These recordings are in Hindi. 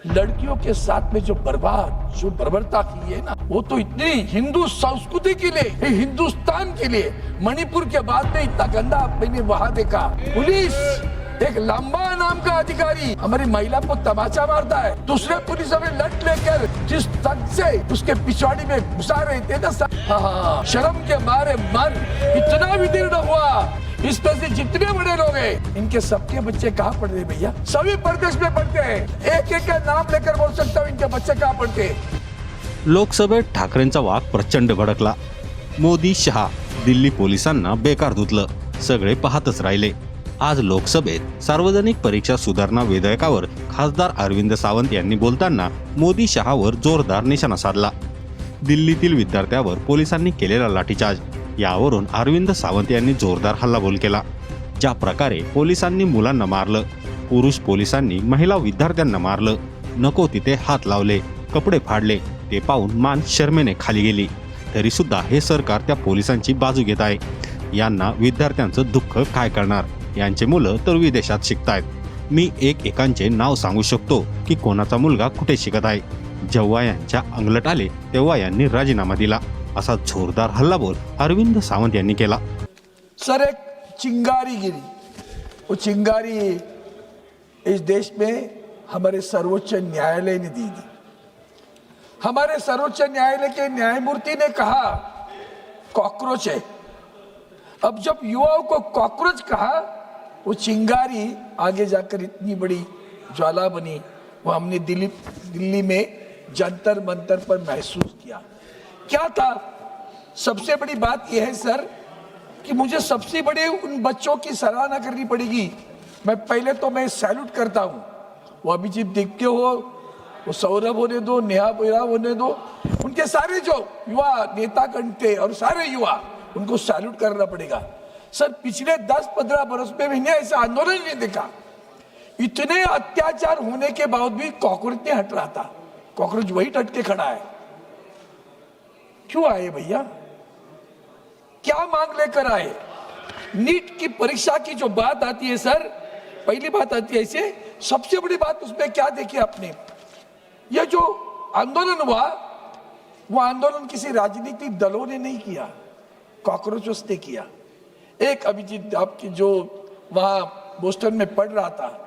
लड़कियों के साथ में जो बर्बरता की है ना, वो तो इतनी हिंदू संस्कृति के लिए, हिंदुस्तान के लिए, मणिपुर के बाद में इतना गंदा मैंने वहां देखा। पुलिस, एक लंबा नाम का अधिकारी हमारी महिला को तमाचा मारता है, दूसरे पुलिस में लट लेकर जिस तक से उसके पिछवाड़ी में घुसा रहे थे ना, शर्म के मारे मन इतना विदीर्ण हुआ। इसमें से जितने बड़े लोग हैं, इनके सबके बच्चे कहाँ पढ़ रहे भैया? सभी प्रदेश में पढ़ते हैं। एक एक का नाम लेकर बोल सकता हूँ इनके बच्चे कहाँ पढ़ते हैं। लोकसभेत ठाकरेंचा वाघ प्रचंड भडकला। मोदी शहा दिल्ली पोलिसांना बेकार धुतलं, सगळे पाहतच राहिले। आज लोकसभेत सार्वजनिक परीक्षा सुधारणा विधेयकावर खासदार अरविंद सावंत यांनी बोलताना मोदी शहावर जोरदार निशाणा साधला। दिल्लीतील विद्यार्थ्यावर पोलिसांनी केलेला लाठीचार्ज, यावरून अरविंद सावंत यांनी जोरदार हल्लाबोल केला। ज्या प्रकारे पोलिसांनी मुलांना मारलं, पुरुष पोलिसांनी महिला विद्यार्थ्यांना मारलं, नको तिथे हात लावले, कपडे फाडले, ते पाहून मान शर्मेने खाली गेली। तरी सुद्धा हे सरकार त्या पोलिसांची बाजू घेत आहे। यांना विद्यार्थ्यांचं दुःख काय करणार? यांचे मुलं तर विदेशात शिकतायत। मी एकांचे नाव सांगू शकतो की कोणाचा मुलगा कुठे शिकत आहे। जेव्हा यांच्या अंगलट आले तेव्हा यांनी राजीनामा दिला, असा जोरदार हल्लाबोल अरविंद सावंत यांनी केला। सर, एक चिंगारी गिरी, वो चिंगारी इस देश में हमारे सर्वोच्च न्यायालय ने दी थी। हमारे सर्वोच्च न्यायालय के न्यायमूर्ति ने कहा कॉकरोच है। अब जब युवाओं को कॉकरोच कहा, वो चिंगारी आगे जाकर इतनी बड़ी ज्वाला बनी, वो हमने दिल्ली में जंतर मंतर पर महसूस किया। क्या था? सबसे बड़ी बात यह है सर कि मुझे सबसे बड़े उन बच्चों की सराहना करनी पड़ेगी। मैं सैल्यूट करता हूँ, वो अभिजीत दिखते हो, वो सौरभ होने दो, नेहा बोरा होने दो, उनके सारे जो युवा नेतागण थे और सारे युवा, उनको सैल्यूट करना पड़ेगा। सर, पिछले 10-15 बरस में मैंने ऐसा आंदोलन नहीं देखा। इतने अत्याचार होने के बाद भी कॉकरोच नहीं हट रहा था। कॉकरोच वही डट के खड़ा है। क्यों आए भैया? क्या मांग लेकर आए? नीट की परीक्षा की जो बात आती है सर, पहली बात आती है ऐसे, सबसे बड़ी बात उसमें क्या देखी आपने? ये जो आंदोलन हुआ, वो आंदोलन किसी राजनीतिक दलों ने नहीं किया, कॉकरोचों ने किया। एक अभिजीत आपकी जो वहां बोस्टन में पढ़ रहा था,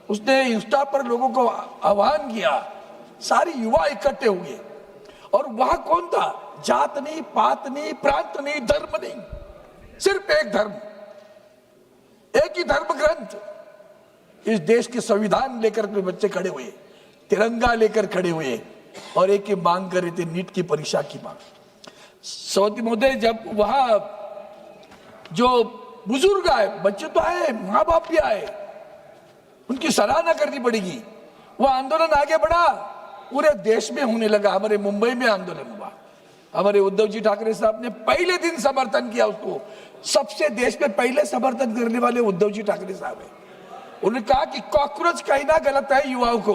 उसने इंस्टा पर लोगों को आह्वान किया, सारे युवा इकट्ठे हुए, और वहां कौन था? जात नहीं, पात नहीं, प्रांत नहीं, धर्म नहीं, सिर्फ एक धर्म, एक ही धर्म ग्रंथ। इस देश के संविधान लेकर के बच्चे खड़े हुए, तिरंगा लेकर खड़े हुए, और एक ही मांग कर रहे थे, नीट की परीक्षा की मांग। सौदी महोदय, जब वहां जो बुजुर्ग आए, बच्चे तो आए, माँ बाप भी आए, उनकी सराहना करनी पड़ेगी। वो आंदोलन आगे बढ़ा, पूरे देश में होने लगा। हमारे मुंबई में आंदोलन हुआ, हमारे उद्धव जी ठाकरे साहब ने पहले दिन समर्थन किया उसको। सबसे देश में पहले समर्थन करने वाले उद्धव जी ठाकरे साहब है। उन्होंने कहा कि कॉकरोच कहना गलत है युवाओं को।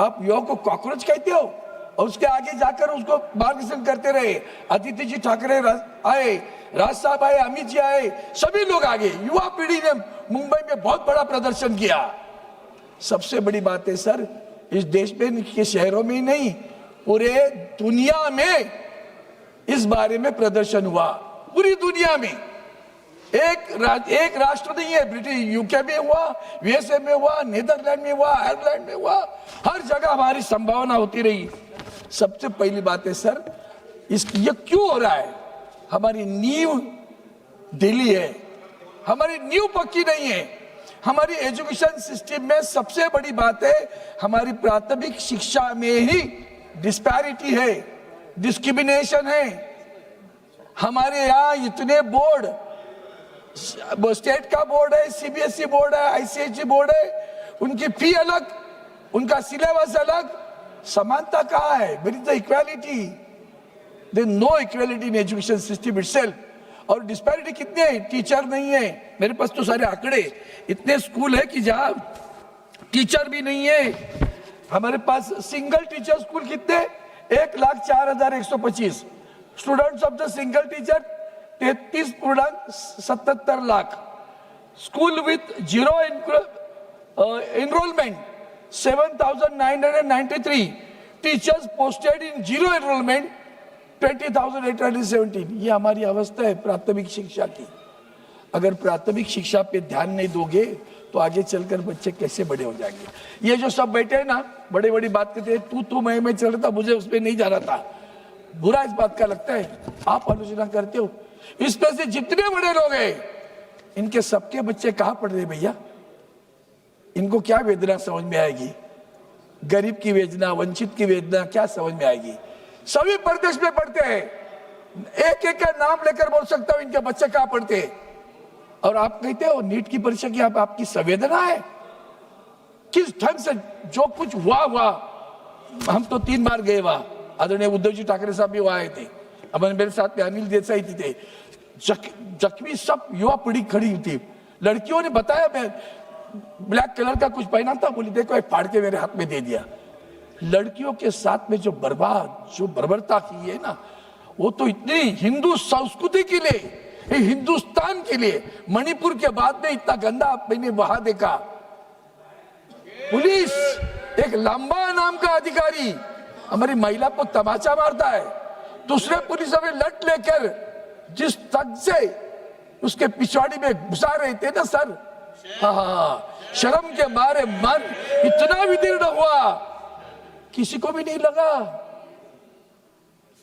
आप युवाओं को कॉकरोच कहते हो, और उसके आगे जाकर उसको मार्गदर्शन करते रहे। आदित्य जी ठाकरे आए, राज साहब आए, अमित जी आए, सभी लोग आगे। युवा पीढ़ी ने मुंबई में बहुत बड़ा प्रदर्शन किया। सबसे बड़ी बात है सर, इस देश में के शहरों में ही नहीं, पूरे दुनिया में इस बारे में प्रदर्शन हुआ। पूरी दुनिया में एक राष्ट्र नहीं है, ब्रिटिश यूके में हुआ, यूएसए में हुआ, नीदरलैंड में हुआ, आयरलैंड में हुआ, हर जगह हमारी संभावना होती रही। सबसे पहली बात है सर, ये क्यों हो रहा है? हमारी नींव ढीली है, हमारी नींव पक्की नहीं है। हमारी एजुकेशन सिस्टम में सबसे बड़ी बात है, हमारी प्राथमिक शिक्षा में ही डिस्पैरिटी है, डिस्क्रिमिनेशन है। हमारे यहाँ इतने बोर्ड, स्टेट का बोर्ड है, सीबीएसई बोर्ड है, आईसीएसई बोर्ड है, उनकी फी अलग, उनका सिलेबस अलग, समानता कहाँ है? Where is the equality? There is no equality in education system itself. और डिस्पैरिटी कितने है? टीचर नहीं है, मेरे पास तो सारे आंकड़े, इतने स्कूल है कि जहाँ टीचर भी नहीं है। हमारे पास सिंगल टीचर स्कूल कितने? 1,04,125 students of the single teacher 33.77 lakh. School with zero enrolment 7,993 teachers posted in zero enrolment 20,817। ये हमारी अवस्था है प्राथमिक शिक्षा की। अगर प्राथमिक शिक्षा पे ध्यान नहीं दोगे तो आगे चलकर बच्चे कैसे बड़े हो जाएंगे। ये जो सब बैठे हैं ना, बड़े बड़ी बात करते हैं, तू मैं चल रहा था, मुझे उस पर नहीं जाना था। बुरा इस बात का लगता है, आप आलोचना करते हो। इसमें से जितने बड़े लोग हैं, इनके सबके बच्चे कहाँ पढ़ रहे भैया? इनको क्या वेदना समझ में आएगी? गरीब की वेदना, वंचित की वेदना क्या समझ में आएगी? सभी प्रदेश में पढ़ते हैं, एक एक का नाम लेकर बोल सकता हूं इनके बच्चे कहाँ पढ़ते हैं। और आप कहते हो नीट की परीक्षा की आपकी संवेदना है? किस ढंग से जो कुछ हुआ, हम तो 3 बार गए वहां, आदरणीय उद्धव जी ठाकरे साहब भी वहां आए थे, अब मेरे साथ में अनिल देसाई थे, जख्मी सब युवा पीढ़ी खड़ी हुई थी। लड़कियों ने बताया, मैं ब्लैक कलर का कुछ पहना था, बोली देखो एक फाड़ के मेरे हाथ में दे दिया। लड़कियों के साथ में जो बर्बरता की है ना, वो तो इतनी हिंदू संस्कृति के लिए, हिंदुस्तान के लिए, मणिपुर के बाद में इतना गंदा मैंने वहां देखा। पुलिस, एक लंबा नाम का अधिकारी हमारी महिला को तमाचा मारता है, दूसरे पुलिस हमें लट लेकर जिस तक से उसके पिछवाड़ी में घुसा रहे थे ना सर, हाँ, शर्म के मारे मन इतना विदीर्ण हुआ, किसी को भी नहीं लगा।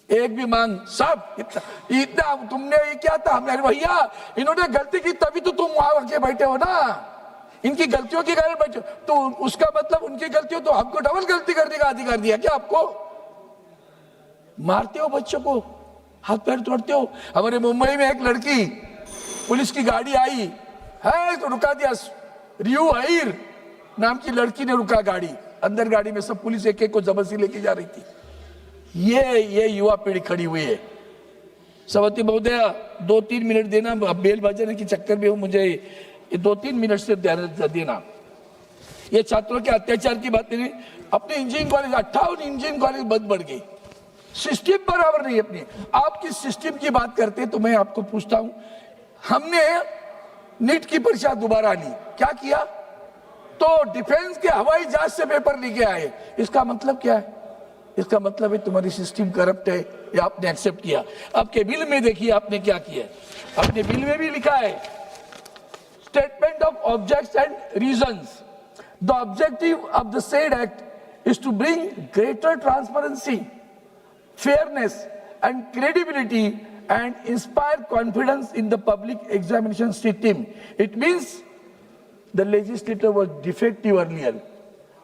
एक भी मांग, सब इतना तुमने ये क्या था? हमने, भैया इन्होंने गलती की तभी तो तुम वहां आके बैठे हो ना, इनकी गलतियों के कारण बैठे, तो उसका मतलब उनकी गलतियों, तो हमको डबल गलती करने का अधिकार दिया क्या आपको? मारते हो बच्चों को, हाथ पैर तोड़ते हो। हमारे मुंबई में एक लड़की, पुलिस की गाड़ी आई है तो रुका दिया, रियू अहीर नाम की लड़की ने रुका गाड़ी, अंदर गाड़ी में सब पुलिस एक एक को जबरदस्ती लेके जा रही थी। ये युवा पीढ़ी खड़ी हुई है। सभापति महोदय 2-3 मिनट देना, बेल बजाने के चक्कर में हूं, मुझे ये 2-3 मिनट से ध्यान देना। ये छात्रों के अत्याचार की बात नहीं, अपने इंजीनियरिंग कॉलेज 58 इंजीनियरिंग कॉलेज बंद बढ़ गई, सिस्टम बराबर नहीं अपनी। आपकी सिस्टम की बात करते तो मैं आपको पूछता हूं, हमने नीट की परीक्षा दोबारा ली, क्या किया? तो डिफेंस के हवाई जहाज से पेपर लेके आए। इसका मतलब क्या है? इसका मतलब है तुम्हारी सिस्टम करप्ट है, या आपने एक्सेप्ट किया। आपके बिल में देखिए आपने क्या किया, अपने बिल में भी लिखा है statement of objects and reasons. The objective of the said act is to bring greater transparency, fairness and credibility and inspire confidence in the public examination system. It means the legislator was defective earlier.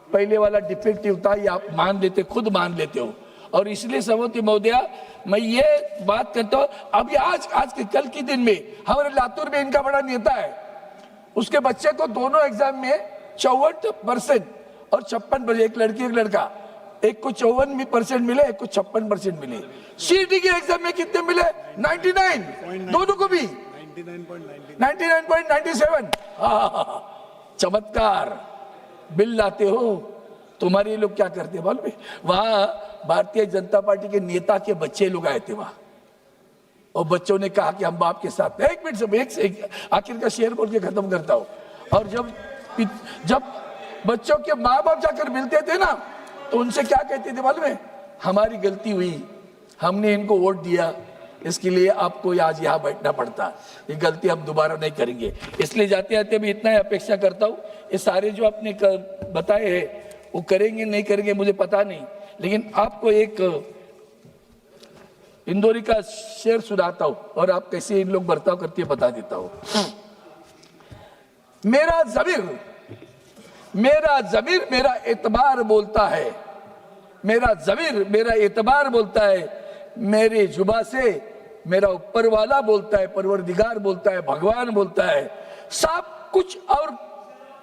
पहले वाला डिफेक्टिव था, ये आप मान लेते, खुद मान लेते हो। और इसलिए सभापति महोदया मैं ये बात करता हूँ, अभी आज के कल के दिन में हमारे लातूर में इनका बड़ा नेता है, उसके बच्चे को दोनों एग्जाम में 54% और 56%, एक लड़की एक लड़का, एक को 54% मिले, एक को 56% मिले। सीईटी के एग्जाम में कितने मिले? 99, दोनों को भी 99.97। चमत्कार, बिल लाते हो। तुम्हारे लोग क्या करते मालूम है? वहां भारतीय जनता पार्टी के नेता के बच्चे लोग आए थे वहां, और बच्चों ने कहा कि हम बाप के साथ। एक मिनट से आखिर का शेर बोल के खत्म करता हूं। और जब बच्चों के माँ बाप जाकर मिलते थे ना, तो उनसे क्या कहते थे मालूम है? हमारी गलती हुई, हमने इनको वोट दिया, इसके लिए आपको आज यहाँ बैठना पड़ता, ये गलती हम दोबारा नहीं करेंगे। इसलिए जाते जाते मैं इतना ही अपेक्षा करता हूँ, ये सारे जो आपने बताए हैं वो करेंगे नहीं करेंगे मुझे पता नहीं, लेकिन आपको एक इंदौरी का शेर सुनाता हूँ और आप कैसे इन लोग बर्ताव करते हैं बता देता हूँ। मेरा ज़मीर मेरा एतबार बोलता है, मेरा ज़मीर मेरा एतबार बोलता है, मेरे जुबा से मेरा ऊपर वाला बोलता है, परवरदिगार बोलता है, भगवान बोलता है। सब कुछ और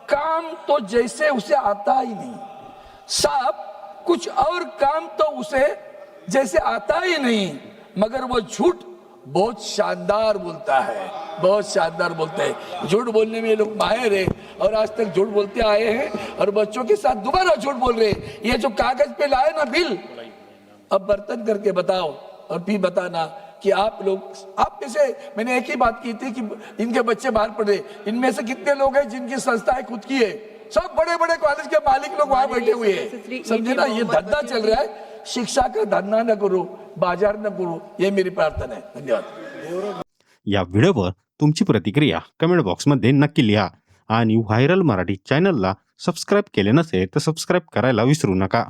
काम तो जैसे उसे आता ही नहीं, सब कुछ और काम तो उसे जैसे आता ही नहीं, मगर वो झूठ बहुत शानदार बोलता है, बहुत शानदार बोलता है। झूठ बोलने में ये लोग माहिर है और आज तक झूठ बोलते आए हैं और बच्चों के साथ दोबारा झूठ बोल रहे हैं। ये जो कागज पे लाए ना बिल, अब बर्तन करके बताओ और भी बताना कि आप में से मैंने एक ही बात की थी कि इनके बच्चे बाहर पढ़े, इनमें से कितने लोग हैं जिनकी संस्थाएं खुद की है? सब बड़े बड़े कॉलेज के मालिक लोग वहां बैठे हुए हैं, समझे ना। ये धंधा चल रहा है, शिक्षा का धंधा न करो, बाजार न करो, ये मेरी प्रार्थना है। धन्यवाद। या व्हिडिओवर तुमची प्रतिक्रिया कमेंट बॉक्समध्ये नक्की लिहा आणि व्हायरल मराठी चॅनलला सबस्क्राईब केले नसेल तर सबस्क्राईब करायला विसरू नका.